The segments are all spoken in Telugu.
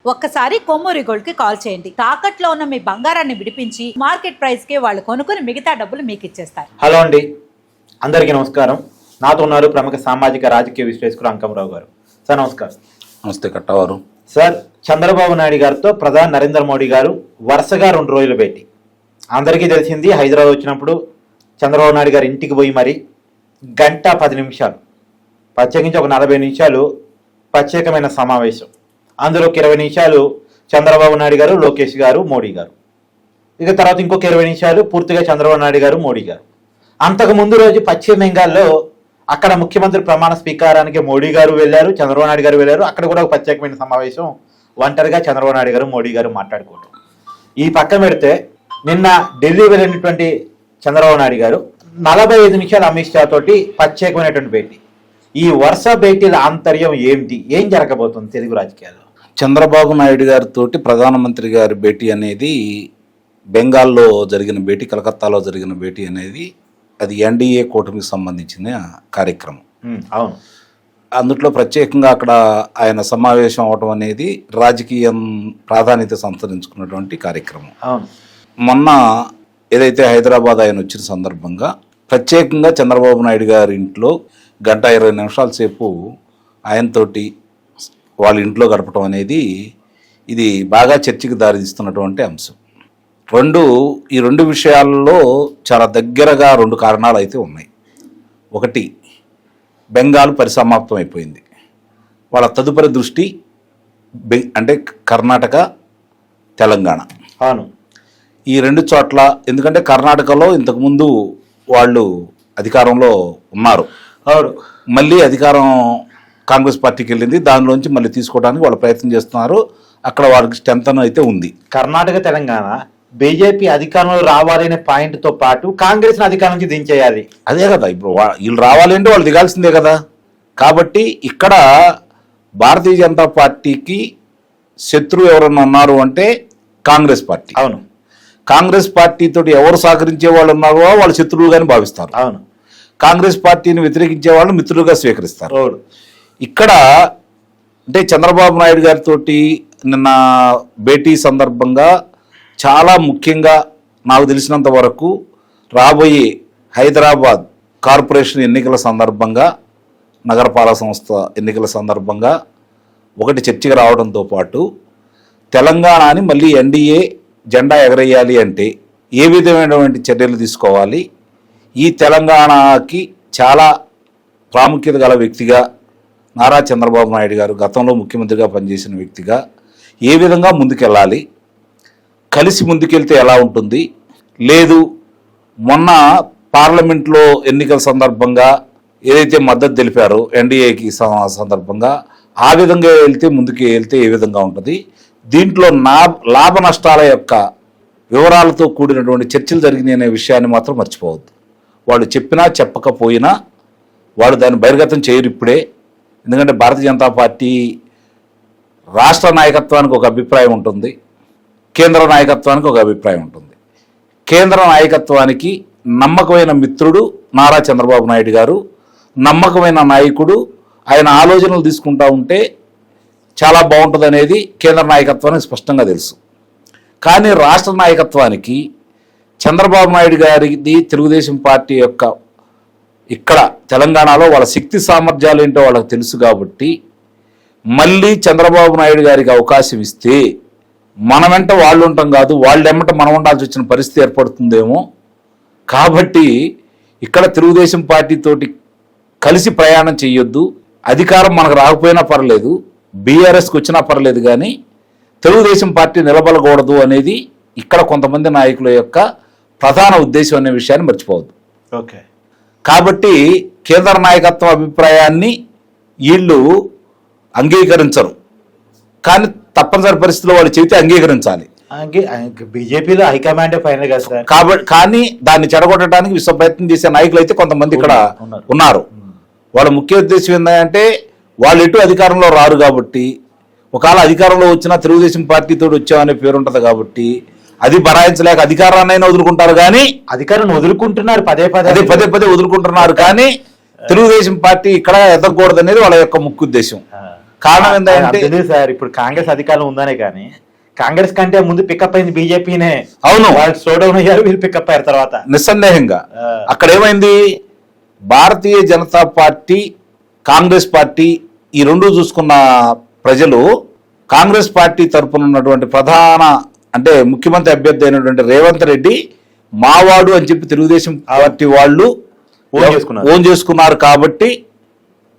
ఒక్కసారి కొమ్మూరి గోల్డ్ కి కాల్ చేయండి. తాకట్లో ఉన్న మీ బంగారాన్ని విడిపించి మార్కెట్ ప్రైస్ కి వాళ్ళు కొనుక్కుని మిగతా డబ్బులు మీకు ఇచ్చేస్తారు. హలో అండి, అందరికీ నమస్కారం. నాతో ఉన్నారు ప్రముఖ సామాజిక రాజకీయ విశ్లేషకుడు అంకమరావు గారు. సార్ నమస్కారం. నమస్తే కట్టవారు. సార్, చంద్రబాబు నాయుడు గారితో ప్రధాని నరేంద్ర మోడీ గారు వరుసగా 2 రోజులు భేటీ. అందరికీ తెలిసింది, హైదరాబాద్ వచ్చినప్పుడు చంద్రబాబు నాయుడు గారు ఇంటికి పోయి మరి 1:10 నిమిషాలు, ప్రత్యేకించి ఒక 40 నిమిషాలు ప్రత్యేకమైన సమావేశం. అందులోకి 20 నిమిషాలు చంద్రబాబు నాయుడు గారు, లోకేష్ గారు, మోడీ గారు. ఇక తర్వాత ఇంకొక 20 నిమిషాలు పూర్తిగా చంద్రబాబు నాయుడు గారు, మోడీ గారు. అంతకు ముందు రోజు పశ్చిమ బెంగాల్లో అక్కడ ముఖ్యమంత్రి ప్రమాణ స్వీకారానికి మోడీ గారు వెళ్ళారు, చంద్రబాబు నాయుడు గారు వెళ్ళారు. అక్కడ కూడా ఒక ప్రత్యేకమైన సమావేశం, ఒంటరిగా చంద్రబాబు నాయుడు గారు, మోడీ గారు మాట్లాడుకోవడం. ఈ పక్కన పెడితే నిన్న ఢిల్లీ వెళ్ళినటువంటి చంద్రబాబు నాయుడు గారు 45 నిమిషాలు అమిత్ షా తోటి ప్రత్యేకమైనటువంటి భేటీ. ఈ వరుస భేటీల ఆంతర్యం ఏమిటి? ఏం జరగబోతుంది తెలుగు రాజకీయాల్లో? చంద్రబాబు నాయుడు గారితో ప్రధానమంత్రి గారి భేటీ అనేది బెంగాల్లో జరిగిన భేటీ, కలకత్తాలో జరిగిన భేటీ అనేది అది ఎన్డీఏ కూటమికి సంబంధించిన కార్యక్రమం. అవును. అందులో ప్రత్యేకంగా అక్కడ ఆయన సమావేశం అవడం అనేది రాజకీయం ప్రాధాన్యత సంతరించుకున్నటువంటి కార్యక్రమం. అవును. మొన్న ఏదైతే హైదరాబాద్ ఆయన వచ్చిన సందర్భంగా ప్రత్యేకంగా చంద్రబాబు నాయుడు గారి ఇంట్లో 1:20 నిమిషాల సేపు ఆయనతోటి వాళ్ళ ఇంట్లో గడపడం అనేది ఇది బాగా చర్చకి దారితీస్తున్నటువంటి అంశం. ఈ రెండు విషయాల్లో చాలా దగ్గరగా 2 కారణాలు అయితే ఉన్నాయి. ఒకటి, బెంగాల్ పరిసమాప్తం అయిపోయింది. వాళ్ళ తదుపరి దృష్టి అంటే కర్ణాటక, తెలంగాణ. అవును. ఈ 2 చోట్ల, ఎందుకంటే కర్ణాటకలో ఇంతకుముందు వాళ్ళు అధికారంలో ఉన్నారు. అవును. మళ్ళీ అధికారం కాంగ్రెస్ పార్టీకి వెళ్ళింది, దానిలోంచి మళ్ళీ తీసుకోవడానికి వాళ్ళు ప్రయత్నం చేస్తున్నారు. అక్కడ వాళ్ళకి స్ట్రెంత్ అయితే ఉంది. కర్ణాటక, తెలంగాణ బీజేపీ అధికారంలో రావాలనే పాయింట్తో పాటు కాంగ్రెస్ని అధికారం నుంచి దించేయాలి. అదే కదా, ఇప్పుడు వీళ్ళు రావాలంటే వాళ్ళు దిగాల్సిందే కదా. కాబట్టి ఇక్కడ భారతీయ జనతా పార్టీకి శత్రువు ఎవరన్నా ఉన్నారు అంటే కాంగ్రెస్ పార్టీ. అవును. కాంగ్రెస్ పార్టీతో ఎవరు సహకరించే వాళ్ళు ఉన్నారో వాళ్ళు శత్రువులుగానే భావిస్తారు. అవును. కాంగ్రెస్ పార్టీని వ్యతిరేకించే వాళ్ళు మిత్రులుగా స్వీకరిస్తారు. అవును. ఇక్కడ అంటే చంద్రబాబు నాయుడు గారితో నిన్న భేటీ సందర్భంగా చాలా ముఖ్యంగా నాకు తెలిసినంత వరకు రాబోయే హైదరాబాద్ కార్పొరేషన్ ఎన్నికల సందర్భంగా, నగరపాలక సంస్థ ఎన్నికల సందర్భంగా ఒకటి చర్చగా రావడంతో పాటు తెలంగాణని మళ్ళీ ఎన్డీఏ జెండా ఎగరేయాలి అంటే ఏ విధమైనటువంటి చర్యలు తీసుకోవాలి, ఈ తెలంగాణకి చాలా ప్రాముఖ్యత గల వ్యక్తిగా నారా చంద్రబాబు నాయుడు గారు గతంలో ముఖ్యమంత్రిగా పనిచేసిన వ్యక్తిగా ఏ విధంగా ముందుకెళ్ళాలి, కలిసి ముందుకెళ్తే ఎలా ఉంటుంది, లేదు మొన్న పార్లమెంట్లో ఎన్నికల సందర్భంగా ఏదైతే మద్దతు తెలిపారో ఎన్డీఏకి సందర్భంగా ఆ విధంగా ముందుకు వెళ్తే ఏ విధంగా ఉంటుంది, దీంట్లో లాభ నష్టాల యొక్క వివరాలతో కూడినటువంటి చర్చలు జరిగినాయి అనే విషయాన్ని మాత్రం మర్చిపోవద్దు. వాళ్ళు చెప్పినా చెప్పకపోయినా వాళ్ళు దాన్ని బహిర్గతం చేయరు ఇప్పుడే. ఎందుకంటే భారతీయ జనతా పార్టీ రాష్ట్ర నాయకత్వానికి ఒక అభిప్రాయం ఉంటుంది, కేంద్ర నాయకత్వానికి ఒక అభిప్రాయం ఉంటుంది. కేంద్ర నాయకత్వానికి నమ్మకమైన మిత్రుడు నారా చంద్రబాబు నాయుడు గారు, నమ్మకమైన నాయకుడు, ఆయన ఆలోచనలు తీసుకుంటా ఉంటే చాలా బాగుంటుంది అనేది కేంద్ర నాయకత్వానికి స్పష్టంగా తెలుసు. కానీ రాష్ట్ర నాయకత్వానికి చంద్రబాబు నాయుడు గారిది, తెలుగుదేశం పార్టీ యొక్క ఇక్కడ తెలంగాణలో వాళ్ళ శక్తి సామర్థ్యాలు ఏంటో వాళ్ళకి తెలుసు. కాబట్టి మళ్ళీ చంద్రబాబు నాయుడు గారికి అవకాశం ఇస్తే మన వెంట వాళ్ళు ఉంటాం కాదు, వాళ్ళెమ్మట మనం ఉండాల్సి వచ్చిన పరిస్థితి ఏర్పడుతుందేమో. కాబట్టి ఇక్కడ తెలుగుదేశం పార్టీతోటి కలిసి ప్రయాణం చేయొద్దు, అధికారం మనకు రాకపోయినా పర్లేదు, బీఆర్ఎస్కి వచ్చినా పర్లేదు, కానీ తెలుగుదేశం పార్టీ నిలబడకూడదు అనేది ఇక్కడ కొంతమంది నాయకుల యొక్క ప్రధాన ఉద్దేశం అనే విషయాన్ని మర్చిపోవద్దు. ఓకే. కాబట్టి కేంద్ర నాయకత్వం అభిప్రాయాన్ని వీళ్ళు అంగీకరించరు, కానీ తప్పనిసరి పరిస్థితుల్లో వాళ్ళు చెబితే అంగీకరించాలి. బీజేపీలో హైకమాండే ఫైనల్ కదా సార్. కాబట్టి కానీ దాన్ని చెడగొట్టడానికి విశ్వ ప్రయత్నం చేసే నాయకులు అయితే కొంతమంది ఇక్కడ ఉన్నారు. వాళ్ళ ముఖ్య ఉద్దేశం ఏంటంటే వాళ్ళు ఎటు అధికారంలో రారు కాబట్టి, ఒకవేళ అధికారంలో వచ్చినా తెలుగుదేశం పార్టీతో వచ్చామనే పేరు ఉంటుంది కాబట్టి అది బరాయించలేక అధికారాన్నైనా వదులుకుంటారు. కానీ అధికారాన్ని వదులుకుంటున్నారు, పదే వదులుకుంటున్నారు. కానీ తెలుగుదేశం పార్టీ ఇక్కడ ఎదగకూడదు అనేది వాళ్ళ యొక్క ముఖ్య ఉద్దేశం. కారణం ఏంటంటే తెలియదు సార్, ఇప్పుడు కాంగ్రెస్ అధికారం ఉందనే కానీ కాంగ్రెస్ కంటే ముందు పికప్ అయింది బీజేపీనే. అవును, వాళ్ళు స్లో డౌన్ అయ్యారు, వీళ్ళు పికప్ అయ్యారు తర్వాత. నిస్సందేహంగా అక్కడ ఏమైంది, భారతీయ జనతా పార్టీ కాంగ్రెస్ పార్టీ ఈ రెండు చూసుకున్న ప్రజలు కాంగ్రెస్ పార్టీ తరఫున ఉన్నటువంటి ప్రధాన అంటే ముఖ్యమంత్రి అభ్యర్థి అయినటువంటి రేవంత్ రెడ్డి మావాడు అని చెప్పి తెలుగుదేశం పార్టీ వాళ్ళు ఓన్ చేసుకున్నారు కాబట్టి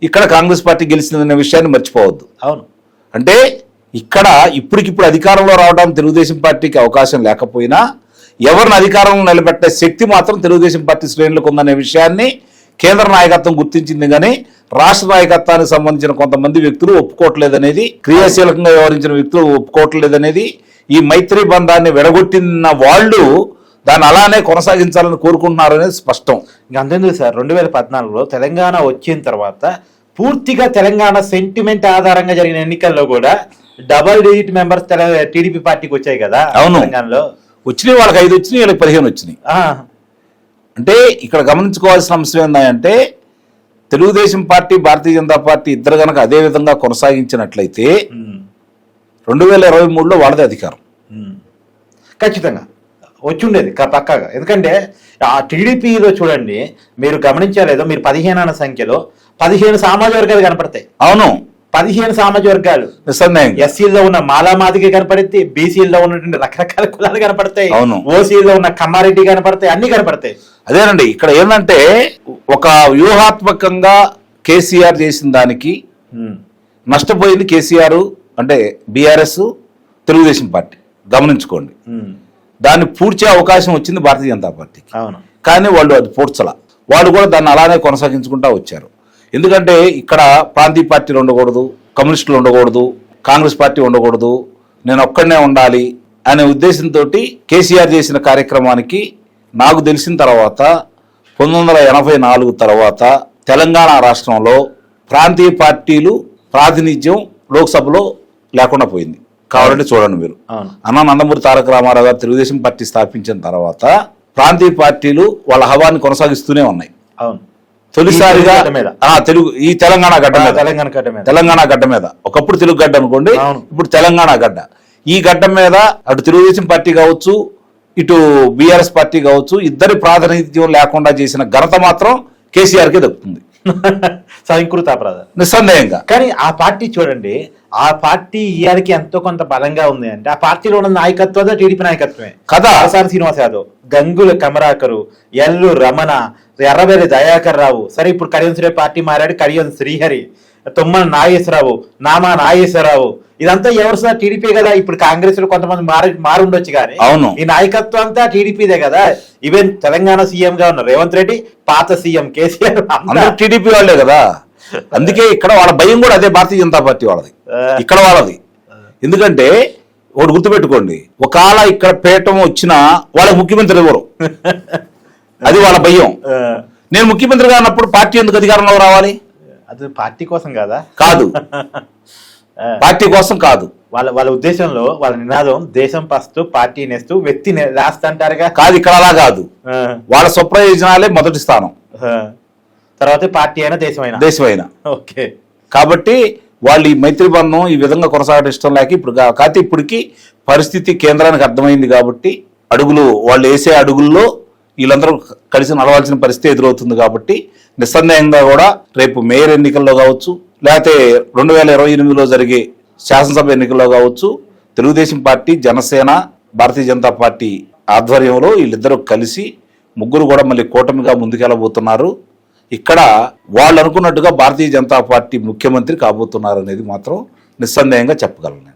ఇక్కడ కాంగ్రెస్ పార్టీ గెలిచిందనే విషయాన్ని మర్చిపోవద్దు. అవును, అంటే ఇక్కడ ఇప్పటికిప్పుడు అధికారంలో రావడానికి తెలుగుదేశం పార్టీకి అవకాశం లేకపోయినా ఎవరిని అధికారంలో నిలబెట్టే శక్తి మాత్రం తెలుగుదేశం పార్టీ శ్రేణులకు ఉందనే విషయాన్ని కేంద్ర నాయకత్వం గుర్తించింది. కానీ రాష్ట్ర నాయకత్వానికి సంబంధించిన కొంతమంది వ్యక్తులు ఒప్పుకోవట్లేదనేది, క్రియాశీలకంగా వ్యవహరించిన వ్యక్తులు ఒప్పుకోవట్లేదనేది, ఈ మైత్రి బంధాన్ని విడగొట్టిన వాళ్ళు దాన్ని అలానే కొనసాగించాలని కోరుకుంటున్నారు అనేది స్పష్టం. ఇంక అంతేందుకు సార్, 2014లో తెలంగాణ వచ్చిన తర్వాత పూర్తిగా తెలంగాణ సెంటిమెంట్ ఆధారంగా జరిగిన ఎన్నికల్లో కూడా డబల్ డిజిట్ మెంబర్స్ టీడీపీ పార్టీకి వచ్చాయి కదా. అవును, తెలంగాణలో వచ్చినాయి, వాళ్ళకి 5 వచ్చినాయి, వీళ్ళకి 15 వచ్చినాయి. అంటే ఇక్కడ గమనించుకోవాల్సిన అంశం ఏంటంటే తెలుగుదేశం పార్టీ భారతీయ జనతా పార్టీ ఇద్దరు కనుక అదే విధంగా కొనసాగించినట్లయితే 2023లో వాళ్ళదే అధికారం ఖచ్చితంగా వచ్చి ఉండేది పక్కాగా. ఎందుకంటే ఆ టీడీపీలో చూడండి, మీరు గమనించలేదో, మీరు 15 అన్న సంఖ్యలో 15 సామాజిక వర్గాలు కనపడతాయి. అవును, 15 సామాజిక వర్గాలు. ఎస్సీలో ఉన్న మాలామాదిగ కనపడుద్ది, బీసీలో ఉన్నటువంటి రకరకాల కులాలు కనపడతాయి, ఓసీలో ఉన్న కమ్మారెడ్డి కనపడతాయి, అన్ని కనపడతాయి. అదేనండి, ఇక్కడ ఏంటంటే ఒక వ్యూహాత్మకంగా కేసీఆర్ చేసిన దానికి నష్టపోయింది కేసీఆర్ అంటే బీఆర్ఎస్ తెలుగుదేశం పార్టీ. గమనించుకోండి, దాన్ని పూడ్చే అవకాశం వచ్చింది భారతీయ జనతా పార్టీకి. అవును, కానీ వాళ్ళు అది పూడ్చల, వాళ్ళు కూడా దాన్ని అలానే కొనసాగించుకుంటూ వచ్చారు. ఎందుకంటే ఇక్కడ ప్రాంతీయ పార్టీలు ఉండకూడదు, కమ్యూనిస్టులు ఉండకూడదు, కాంగ్రెస్ పార్టీ ఉండకూడదు, నేను ఒక్కడనే ఉండాలి అనే ఉద్దేశంతో కేసీఆర్ చేసిన కార్యక్రమానికి నాకు తెలిసిన తర్వాత 1984 తర్వాత తెలంగాణ రాష్ట్రంలో ప్రాంతీయ పార్టీలు ప్రాతినిధ్యం లోక్సభలో లేకుండా పోయింది. కావాలంటే చూడండి మీరు, అన్నా నందమూరి తారక రామారావు గారు తెలుగుదేశం పార్టీ స్థాపించిన తర్వాత ప్రాంతీయ పార్టీలు వాళ్ళ హవాన్ని కొనసాగిస్తూనే ఉన్నాయి. అవును, తొలిసారిగా తెలుగు ఈ తెలంగాణ గడ్డ మీద ఒకప్పుడు తెలుగు గడ్డ అనుకోండి, ఇప్పుడు తెలంగాణ గడ్డ. ఈ గడ్డ మీద అటు తెలుగుదేశం పార్టీ కావచ్చు, ఇటు బీఆర్ఎస్ పార్టీ కావచ్చు, ఇద్దరి ప్రాతినిధ్యం లేకుండా చేసిన ఘనత మాత్రం కేసీఆర్కే దక్కుతుంది. స్వయంకృత అపరాధం నిస్సందేహంగా. కానీ ఆ పార్టీ చూడండి, ఆ పార్టీ ఇయానికి ఎంతో కొంత బలంగా ఉంది అంటే ఆ పార్టీలో ఉన్న నాయకత్వం టీడీపీ నాయకత్వమే కదా. ఆసాని శ్రీనివాస్ యాదవ్, గంగుల కమరాకరు, ఎల్లు రమణ, ఎర్రబెల్లి దయాకర్ రావు, సరే ఇప్పుడు కడియం శ్రీ పార్టీ మారాడు కడియం శ్రీహరి, తుమ్మల నాగేశ్వరరావు, నామా నాగేశ్వరరావు, ఇదంతా ఎవరు సార్? టీడీపీ కదా. ఇప్పుడు కాంగ్రెస్ లో కొంతమంది మారుండొచ్చు కానీ అవును, ఈ నాయకత్వం అంతా టీడీపీదే కదా. ఈవెన్ తెలంగాణ సీఎం గా ఉన్న రేవంత్ రెడ్డి, పాత సీఎం కేసీఆర్ టీడీపీ వాళ్ళే కదా. అందుకే ఇక్కడ వాళ్ళ భయం కూడా అదే భారతీయ జనతా పార్టీ వాళ్ళది, ఇక్కడ వాళ్ళది. ఎందుకంటే ఒకటి గుర్తుపెట్టుకోండి, ఒకవేళ ఇక్కడ పీఠం వచ్చినా వాళ్ళకి ముఖ్యమంత్రి ఎవరు, అది వాళ్ళ భయం. నేను ముఖ్యమంత్రిగా ఉన్నప్పుడు పార్టీ ఎందుకు అధికారంలో రావాలి? అది పార్టీ కోసం కదా, కాదు పార్టీ కోసం కాదు. వాళ్ళ ఉద్దేశంలో వాళ్ళ నినాదం దేశం ఫస్ట్ పార్టీ నెక్స్ట్ వ్యక్తి లాస్ట్ అంటారుగా. కాదు, ఇక్కడ అలా కాదు. వాళ్ళ స్వప్రయోజనాలే మొదటి స్థానం, తర్వాత పార్టీ అయినా దేశమైనా. ఓకే, కాబట్టి వాళ్ళు ఈ మైత్రి బంధం ఈ విధంగా కొనసాగడం ఇష్టం లేక ఇప్పుడు కాకపోతే ఇప్పటికి పరిస్థితి కేంద్రానికి అర్థమైంది కాబట్టి అడుగులు వాళ్ళు వేసే అడుగుల్లో వీళ్ళందరూ కలిసి నడవాల్సిన పరిస్థితి ఎదురవుతుంది. కాబట్టి నిస్సందేహంగా కూడా రేపు మేయర్ ఎన్నికల్లో కావచ్చు, లేకపోతే 2028లో జరిగే శాసనసభ ఎన్నికల్లో కావచ్చు, తెలుగుదేశం పార్టీ, జనసేన, భారతీయ జనతా పార్టీ ఆధ్వర్యంలో వీళ్ళిద్దరూ కలిసి ముగ్గురు కూడా మళ్ళీ కూటమిగా ముందుకెళ్ళబోతున్నారు. ఇక్కడ వాళ్ళు అనుకున్నట్టుగా భారతీయ జనతా పార్టీ ముఖ్యమంత్రి కాబోతున్నారు అనేది మాత్రం నిస్సందేహంగా చెప్పగలను.